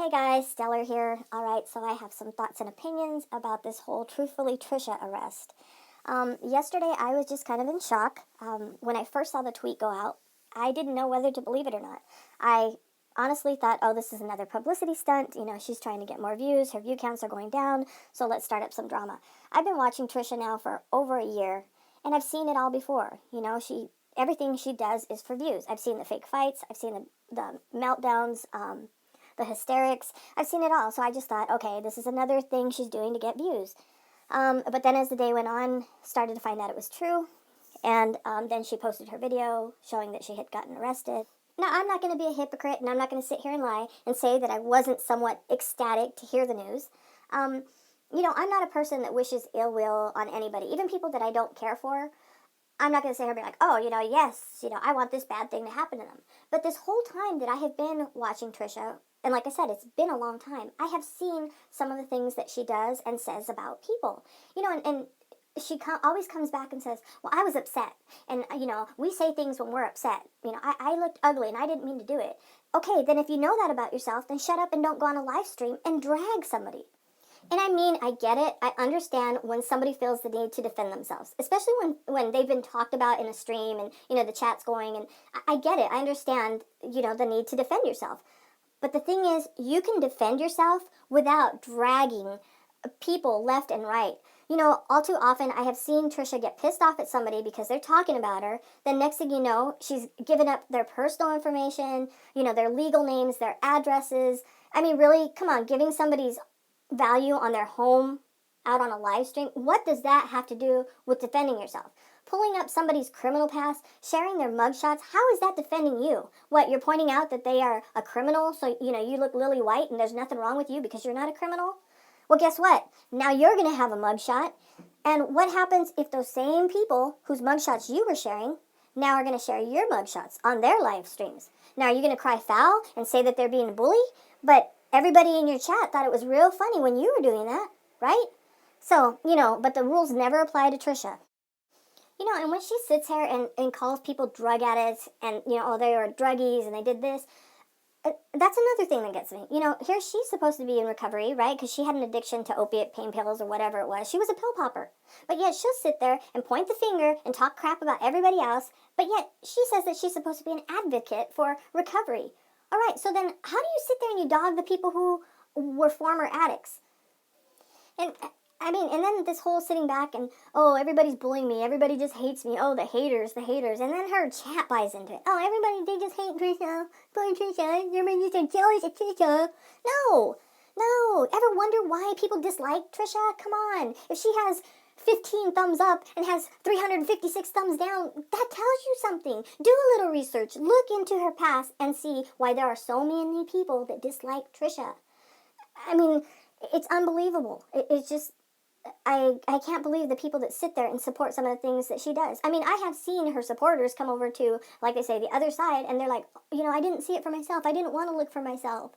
Hey guys, Stellar here. Alright, so I have some thoughts and opinions about this whole Truthfully Trisha arrest. Yesterday I was just kind of in shock. When I first saw the tweet go out, I didn't know whether to believe it or not. I honestly thought, oh, this is another publicity stunt. You know, she's trying to get more views. Her view counts are going down, so let's start up some drama. I've been watching Trisha now for over a year, and I've seen it all before. You know, everything she does is for views. I've seen the fake fights. I've seen the meltdowns, the hysterics. I've seen it all. So I just thought, okay, this is another thing she's doing to get views. But then as the day went on, started to find out it was true. And then she posted her video showing that she had gotten arrested. Now, I'm not going to be a hypocrite, and I'm not going to sit here and lie and say that I wasn't somewhat ecstatic to hear the news. I'm not a person that wishes ill will on anybody, even people that I don't care for. I'm not going to sit here and be like, oh, yes, I want this bad thing to happen to them. But this whole time that I have been watching Trisha, and like I said, it's been a long time, I have seen some of the things that she does and says about people. And she always comes back and says, well, I was upset. And, we say things when we're upset. I looked ugly and I didn't mean to do it. Okay, then if you know that about yourself, then shut up and don't go on a live stream and drag somebody. And I mean, I get it. I understand when somebody feels the need to defend themselves, especially when they've been talked about in a stream and, the chat's going. And I get it. I understand, the need to defend yourself. But the thing is, you can defend yourself without dragging people left and right. All too often I have seen Trisha get pissed off at somebody because they're talking about her. Then next thing you know, she's given up their personal information, their legal names, their addresses. I mean, really, come on, giving somebody's value on their home out on a live stream, what does that have to do with defending yourself? Pulling up somebody's criminal past, sharing their mugshots, how is that defending you? What, you're pointing out that they are a criminal, so you look lily white and there's nothing wrong with you because you're not a criminal? Well, guess what? Now you're going to have a mugshot. And what happens if those same people whose mugshots you were sharing now are going to share your mugshots on their live streams? Now, are you going to cry foul and say that they're being a bully? But everybody in your chat thought it was real funny when you were doing that, right? So, but the rules never apply to Trisha. And when she sits here and calls people drug addicts and, oh, they are druggies and they did this, that's another thing that gets me. Here she's supposed to be in recovery, right? Because she had an addiction to opiate pain pills or whatever it was. She was a pill popper. But yet she'll sit there and point the finger and talk crap about everybody else. But yet she says that she's supposed to be an advocate for recovery. All right, so then how do you sit there and you dog the people who were former addicts? And and then this whole sitting back and, oh, everybody's bullying me. Everybody just hates me. Oh, the haters. And then her chat buys into it. Oh, everybody, they just hate Trisha. Poor Trisha. Everybody just are jealous of Trisha. No. Ever wonder why people dislike Trisha? Come on. If she has 15 thumbs up and has 356 thumbs down, that tells you something. Do a little research. Look into her past and see why there are so many people that dislike Trisha. I mean, it's unbelievable. It's just... I can't believe the people that sit there and support some of the things that she does. I mean, I have seen her supporters come over to, like they say, the other side, and they're like, I didn't see it for myself. I didn't want to look for myself,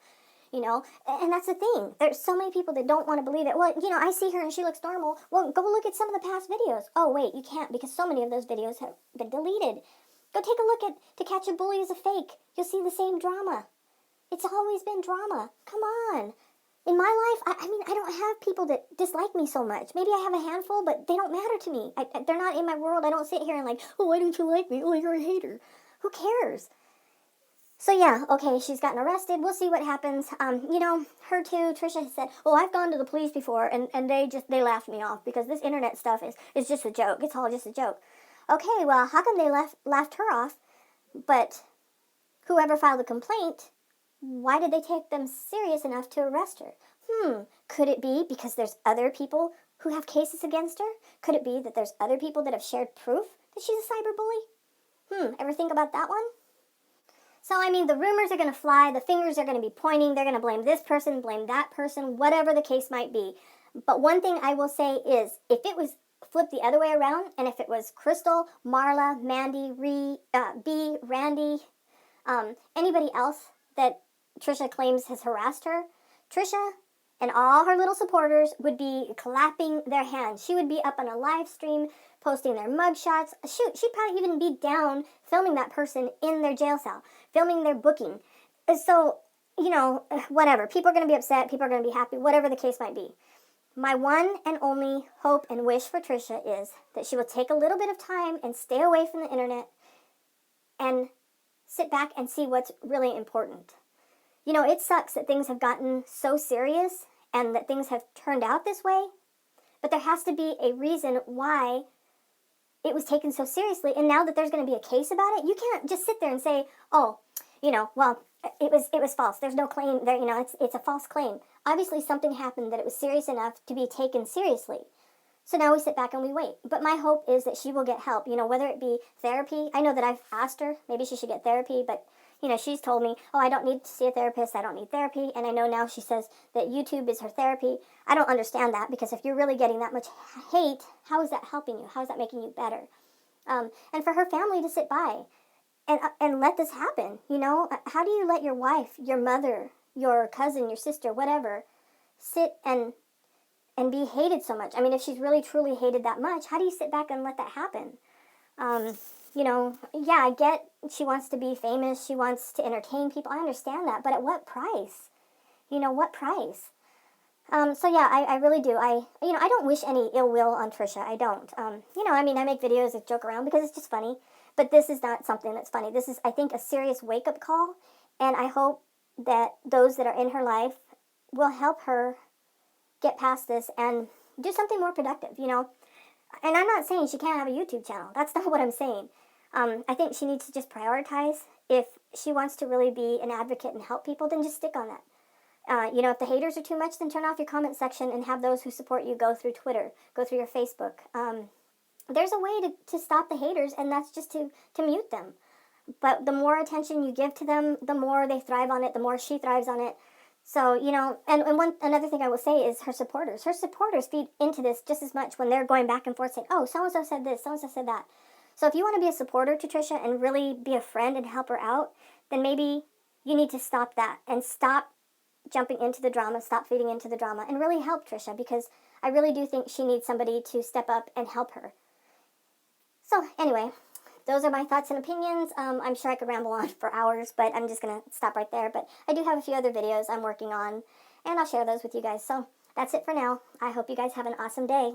And that's the thing. There's so many people that don't want to believe it. Well, I see her and she looks normal. Well, go look at some of the past videos. Oh, wait, you can't because so many of those videos have been deleted. Go take a look at To Catch a Bully is a Fake. You'll see the same drama. It's always been drama. Come on. In my life, I don't have people that dislike me so much. Maybe I have a handful, but they don't matter to me. They're not in my world. I don't sit here and like, oh, why don't you like me? Oh, you're a hater. Who cares? So yeah, okay, she's gotten arrested. We'll see what happens. Her too, Trisha said, oh, I've gone to the police before, and they laughed me off because this internet stuff is just a joke. It's all just a joke. Okay, well, how come they laughed her off? But whoever filed the complaint, why did they take them serious enough to arrest her? Could it be because there's other people who have cases against her? Could it be that there's other people that have shared proof that she's a cyberbully? Ever think about that one? So, the rumors are going to fly, the fingers are going to be pointing, they're going to blame this person, blame that person, whatever the case might be. But one thing I will say is, if it was flipped the other way around, and if it was Crystal, Marla, Mandy, B, Randy, anybody else that Trisha claims has harassed her, Trisha and all her little supporters would be clapping their hands. She would be up on a live stream, posting their mugshots. Shoot, she'd probably even be down filming that person in their jail cell, filming their booking. So you know, whatever. People are going to be upset. People are going to be happy, whatever the case might be. My one and only hope and wish for Trisha is that she will take a little bit of time and stay away from the internet and sit back and see what's really important. You know, it sucks that things have gotten so serious and that things have turned out this way, but there has to be a reason why it was taken so seriously. And now that there's going to be a case about it, you can't just sit there and say, oh, you know, well, it was false. There's no claim there, you know, it's a false claim. Obviously something happened that it was serious enough to be taken seriously. So now we sit back and we wait. But my hope is that she will get help, you know, whether it be therapy. I know that I've asked her, maybe she should get therapy, but, you know, she's told me, oh, I don't need to see a therapist, I don't need therapy. And I know now she says that YouTube is her therapy. I don't understand that, because if you're really getting that much hate, how is that helping you? How is that making you better? And for her family to sit by and let this happen, you know? How do you let your wife, your mother, your cousin, your sister, whatever, sit and be hated so much? I mean, if she's really truly hated that much, how do you sit back and let that happen? You know, yeah, I get she wants to be famous, she wants to entertain people, I understand that, but at what price? You know, what price? So yeah, I really do. You know, I don't wish any ill will on Trisha. I don't. You know, I mean, I make videos that joke around because it's just funny, but this is not something that's funny. This is, I think, a serious wake-up call, and I hope that those that are in her life will help her get past this and do something more productive, you know. And I'm not saying she can't have a YouTube channel. That's not what I'm saying. I think she needs to just prioritize. If she wants to really be an advocate and help people, then just stick on that. You know, if the haters are too much, then turn off your comment section and have those who support you go through Twitter, go through your Facebook. There's a way to stop the haters, and that's just to mute them. But the more attention you give to them, the more they thrive on it, the more she thrives on it. So, you know, and another thing I will say is her supporters. Her supporters feed into this just as much when they're going back and forth saying, oh, so-and-so said this, so-and-so said that. So if you want to be a supporter to Trisha and really be a friend and help her out, then maybe you need to stop that and stop jumping into the drama, stop feeding into the drama, and really help Trisha, because I really do think she needs somebody to step up and help her. So anyway, those are my thoughts and opinions. I'm sure I could ramble on for hours, but I'm just going to stop right there. But I do have a few other videos I'm working on, and I'll share those with you guys. So that's it for now. I hope you guys have an awesome day.